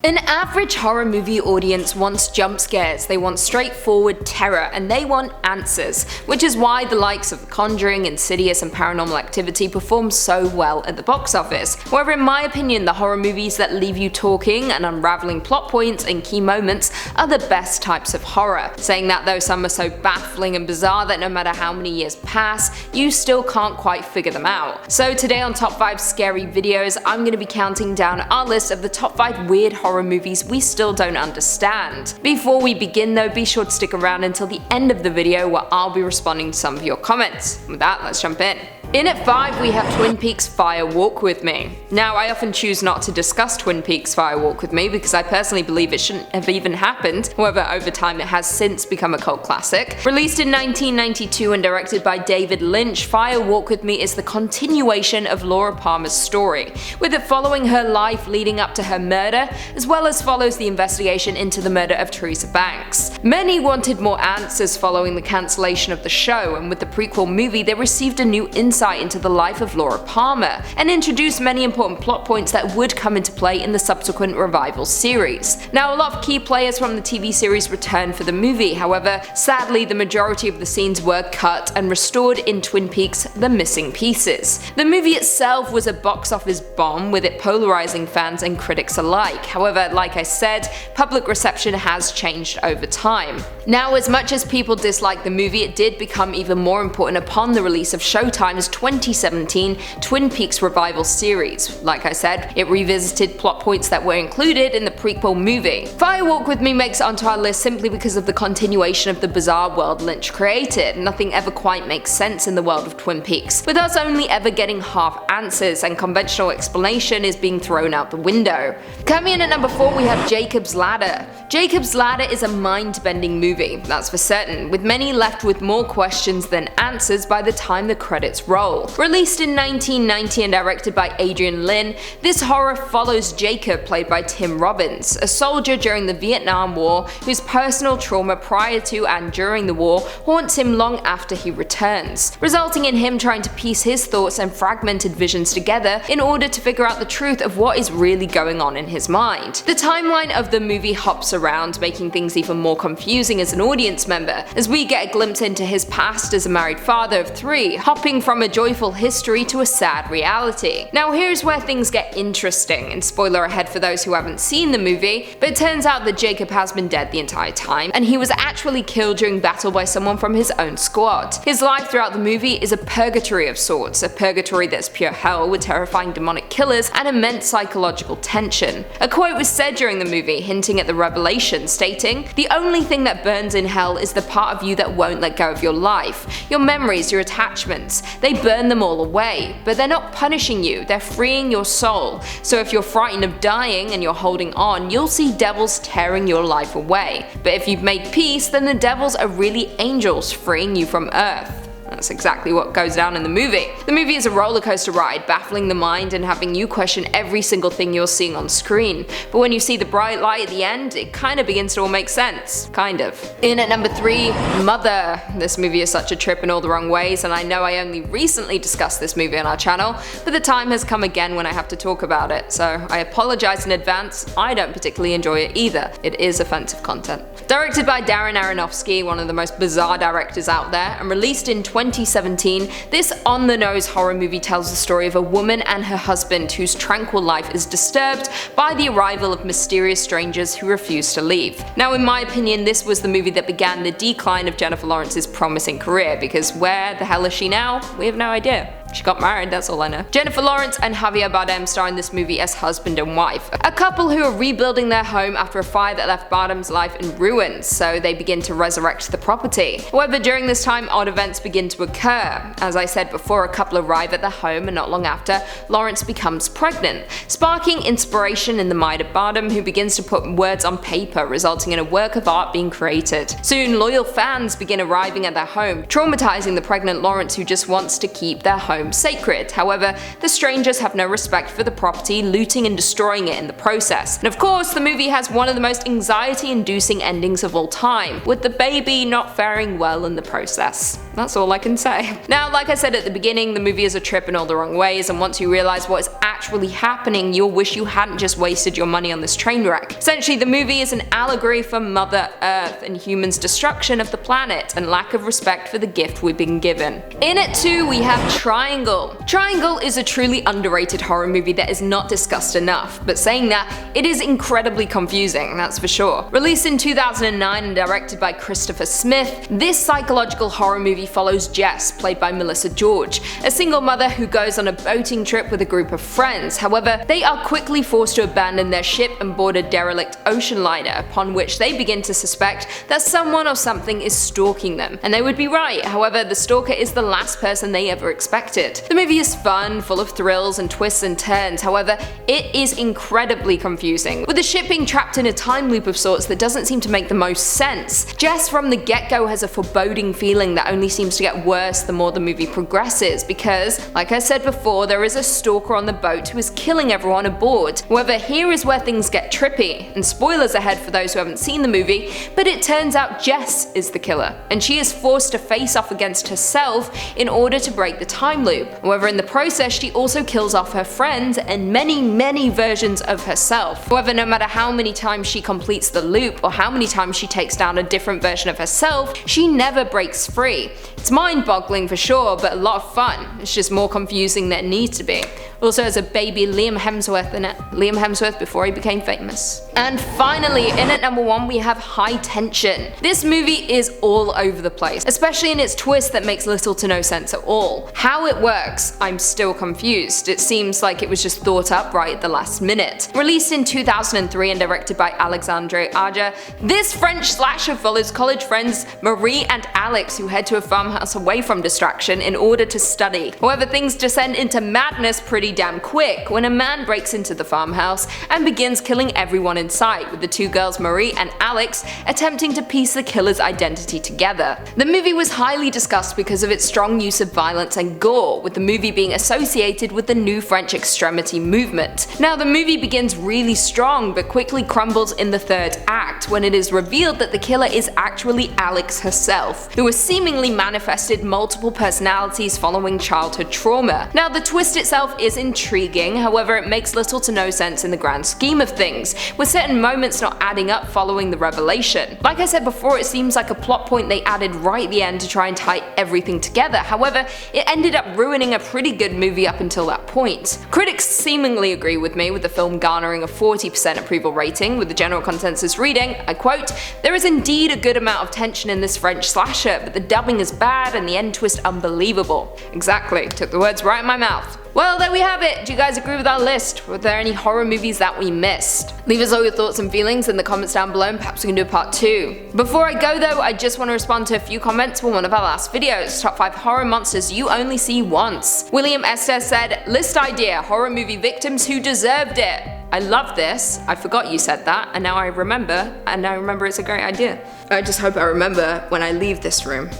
An average horror movie audience wants jump scares, they want straightforward terror, and they want answers, which is why the likes of Conjuring, Insidious, and Paranormal Activity perform so well at the box office. However, in my opinion, the horror movies that leave you talking and unraveling plot points and key moments are the best types of horror. Saying that though, some are so baffling and bizarre that no matter how many years pass, you still can't quite figure them out. So today on Top 5 Scary Videos, I'm going to be counting down our list of the top 5 weird horror movies we still don't understand. Before we begin though, be sure to stick around until the end of the video where I'll be responding to some of your comments. With that, let's jump in. In at 5 we have Twin Peaks Fire Walk With Me. Now, I often choose not to discuss Twin Peaks Fire Walk With Me because I personally believe it shouldn't have even happened, however over time it has since become a cult classic. Released in 1992 and directed by David Lynch, Fire Walk With Me is the continuation of Laura Palmer's story, with it following her life leading up to her murder, as well as follows the investigation into the murder of Teresa Banks. Many wanted more answers following the cancellation of the show, and with the prequel movie they received a new insight into the life of Laura Palmer, and introduced many important plot points that would come into play in the subsequent revival series. Now, a lot of key players from the TV series returned for the movie, however, sadly the majority of the scenes were cut and restored in Twin Peaks: The Missing Pieces. The movie itself was a box office bomb, with it polarizing fans and critics alike. However, like I said, public reception has changed over time. Now, as much as people dislike the movie, it did become even more important upon the release of Showtime's 2017 Twin Peaks revival series. Like I said, it revisited plot points that were included in the prequel movie. Fire Walk With Me makes it onto our list simply because of the continuation of the bizarre world Lynch created. Nothing ever quite makes sense in the world of Twin Peaks, with us only ever getting half answers, and conventional explanation is being thrown out the window. Coming in at number 4 we have Jacob's Ladder. Jacob's Ladder is a mind-bending movie, that's for certain, with many left with more questions than answers by the time the credits roll. Released in 1990 and directed by Adrian Lyne, this horror follows Jacob, played by Tim Robbins, a soldier during the Vietnam War whose personal trauma prior to and during the war haunts him long after he returns, resulting in him trying to piece his thoughts and fragmented visions together in order to figure out the truth of what is really going on in his mind. The timeline of the movie hops around, making things even more confusing as an audience member, as we get a glimpse into his past as a married father of 3, hopping from a joyful history to a sad reality. Now, here's where things get interesting, and spoiler ahead for those who haven't seen the movie, but it turns out that Jacob has been dead the entire time, and he was actually killed during battle by someone from his own squad. His life throughout the movie is a purgatory of sorts, a purgatory that's pure hell with terrifying demonic killers and immense psychological tension. A quote was said during the movie, hinting at the revelation, stating, "The only thing that burns in hell is the part of you that won't let go of your life, your memories, your attachments. They burn them all away, but they're not punishing you, they're freeing your soul. So if you're frightened of dying and you're holding on, you'll see devils tearing your life away. But if you've made peace, then the devils are really angels freeing you from earth." That's exactly what goes down in the movie. The movie is a roller coaster ride, baffling the mind and having you question every single thing you're seeing on screen. But when you see the bright light at the end, it kind of begins to all make sense. Kind of. In at number 3, Mother. This movie is such a trip in all the wrong ways, and I know I only recently discussed this movie on our channel, but the time has come again when I have to talk about it, so I apologize in advance. I don't particularly enjoy it either. It is offensive content. Directed by Darren Aronofsky, one of the most bizarre directors out there, and released in 2017, this on-the-nose horror movie tells the story of a woman and her husband whose tranquil life is disturbed by the arrival of mysterious strangers who refuse to leave. Now, in my opinion, this was the movie that began the decline of Jennifer Lawrence's promising career, because where the hell is she now? We have no idea. She got married, that's all I know. Jennifer Lawrence and Javier Bardem star in this movie as husband and wife, a couple who are rebuilding their home after a fire that left Bardem's life in ruins, so they begin to resurrect the property. However, during this time, odd events begin to occur. As I said before, a couple arrive at the home, and not long after, Lawrence becomes pregnant, sparking inspiration in the mind of Bardem, who begins to put words on paper, resulting in a work of art being created. Soon, loyal fans begin arriving at their home, traumatizing the pregnant Lawrence, who just wants to keep their home home sacred. However, the strangers have no respect for the property, looting and destroying it in the process. And of course, the movie has one of the most anxiety-inducing endings of all time, with the baby not faring well in the process. That's all I can say. Now, like I said at the beginning, the movie is a trip in all the wrong ways, and once you realize what is actually happening, you'll wish you hadn't just wasted your money on this train wreck. Essentially, the movie is an allegory for Mother Earth and humans' destruction of the planet and lack of respect for the gift we've been given. In it too, we have Triangle. Triangle is a truly underrated horror movie that is not discussed enough, but saying that, it is incredibly confusing, that's for sure. Released in 2009 and directed by Christopher Smith, this psychological horror movie follows Jess, played by Melissa George, a single mother who goes on a boating trip with a group of friends. However, they are quickly forced to abandon their ship and board a derelict ocean liner, upon which they begin to suspect that someone or something is stalking them. And they would be right, however, the stalker is the last person they ever expected. The movie is fun, full of thrills and twists and turns, however, it is incredibly confusing, with the ship being trapped in a time loop of sorts that doesn't seem to make the most sense. Jess from the get-go has a foreboding feeling that only seems to get worse the more the movie progresses, because, like I said before, there is a stalker on the boat who is killing everyone aboard. However, here is where things get trippy, and spoilers ahead for those who haven't seen the movie, but it turns out Jess is the killer, and she is forced to face off against herself in order to break the time loop. However, in the process, she also kills off her friends and many versions of herself. However, no matter how many times she completes the loop or how many times she takes down a different version of herself, she never breaks free. It's mind-boggling for sure, but a lot of fun. It's just more confusing than it needs to be. Also has a baby Liam Hemsworth in it. Liam Hemsworth before he became famous. And finally, in at number 1 we have High Tension. This movie is all over the place, especially in its twist that makes little to no sense at all. How it works, I'm still confused. It seems like it was just thought up right at the last minute. Released in 2003 and directed by Alexandre Aja, this French slasher follows college friends Marie and Alex who head to a farmhouse away from distraction in order to study. However, things descend into madness pretty damn quick when a man breaks into the farmhouse and begins killing everyone in sight, with the two girls Marie and Alex attempting to piece the killer's identity together. The movie was highly discussed because of its strong use of violence and gore, with the movie being associated with the new French extremity movement. Now, the movie begins really strong but quickly crumbles in the third act when it is revealed that the killer is actually Alex herself, who has seemingly manifested multiple personalities following childhood trauma. Now, the twist itself is intriguing, however it makes little to no sense in the grand scheme of things, with certain moments not adding up following the revelation. Like I said before, it seems like a plot point they added right at the end to try and tie everything together, however it ended up ruining a pretty good movie up until that point. Critics seemingly agree with me, with the film garnering a 40% approval rating, with the general consensus reading, I quote, "There is indeed a good amount of tension in this French slasher, but the dubbing is bad and the end twist unbelievable." Exactly, took the words right in my mouth. Well, there we have it. Do you guys agree with our list? Were there any horror movies that we missed? Leave us all your thoughts and feelings in the comments down below, and perhaps we can do a part 2. Before I go though, I just want to respond to a few comments from one of our last videos, top 5 horror monsters you only see once. William Estes said, "List idea, horror movie victims who deserved it." I love this. I forgot you said that, and now I remember, it's a great idea. I just hope I remember when I leave this room,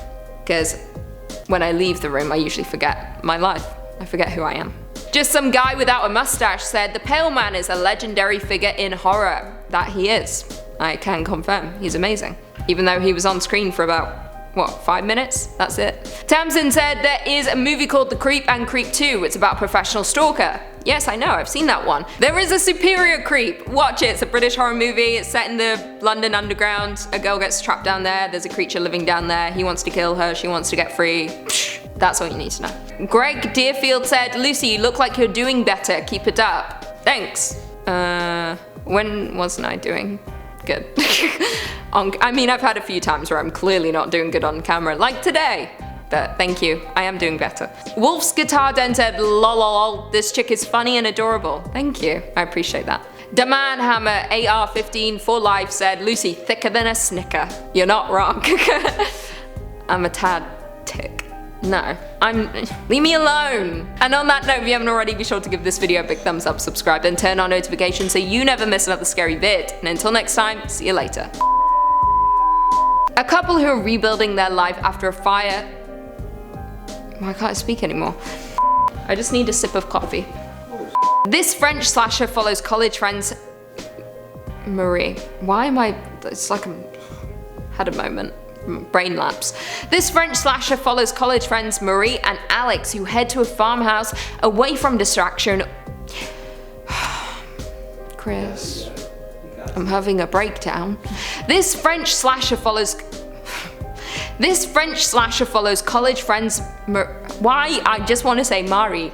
because when I leave the room I usually forget my life. I forget who I am. Just some guy without a mustache said, "The Pale Man is a legendary figure in horror." That he is. I can confirm, he's amazing. Even though he was on screen for about, what, 5 minutes? That's it. Tamsin said, "There is a movie called The Creep and Creep 2. It's about a professional stalker." Yes, I know, I've seen that one. There is a superior Creep. Watch it, it's a British horror movie. It's set in the London Underground. A girl gets trapped down there, there's a creature living down there. He wants to kill her, she wants to get free. Psh, that's all you need to know. Greg Deerfield said, "Lucy, you look like you're doing better. Keep it up." Thanks. When wasn't I doing good? I mean, I've had a few times where I'm clearly not doing good on camera, like today. But thank you, I am doing better. Wolf's Guitar Den said, "Lol, this chick is funny and adorable." Thank you, I appreciate that. Damanhammer AR15 for life said, "Lucy, thicker than a snicker." You're not wrong. I'm a tad tick. No, leave me alone. And on that note, if you haven't already, be sure to give this video a big thumbs up, subscribe, and turn on notifications so you never miss another scary vid. And until next time, see you later. A couple who are rebuilding their life after a fire. Why can't I speak anymore? I just need a sip of coffee. This French slasher follows college friends Marie. Why am I? It's like I had a moment. Brain lapse. This French slasher follows college friends Marie and Alex, who head to a farmhouse away from distraction. Chris, I'm having a breakdown. This French slasher follows college friends. Why? I just want to say Marie.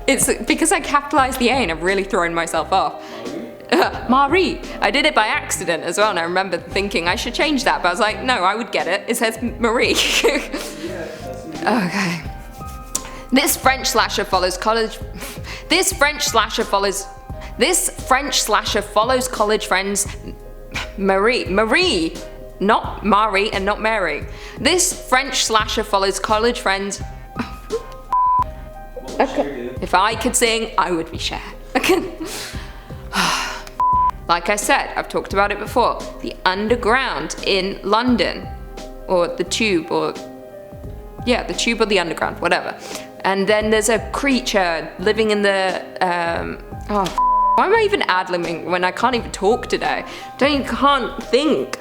It's because I capitalized the A and I've really thrown myself off. Marie. I did it by accident as well, and I remember thinking I should change that, but I was like, no, I would get it. It says Marie. Okay. This French slasher follows college friends Marie, not Mari and not Mary. This French slasher follows college friends. Okay. If I could sing, I would be Cher. Okay. Like I said, I've talked about it before. The underground in London, or the tube, or yeah, the tube or the underground, whatever. And then there's a creature living in the why am I even ad-libbing when I can't even talk today? Can't think.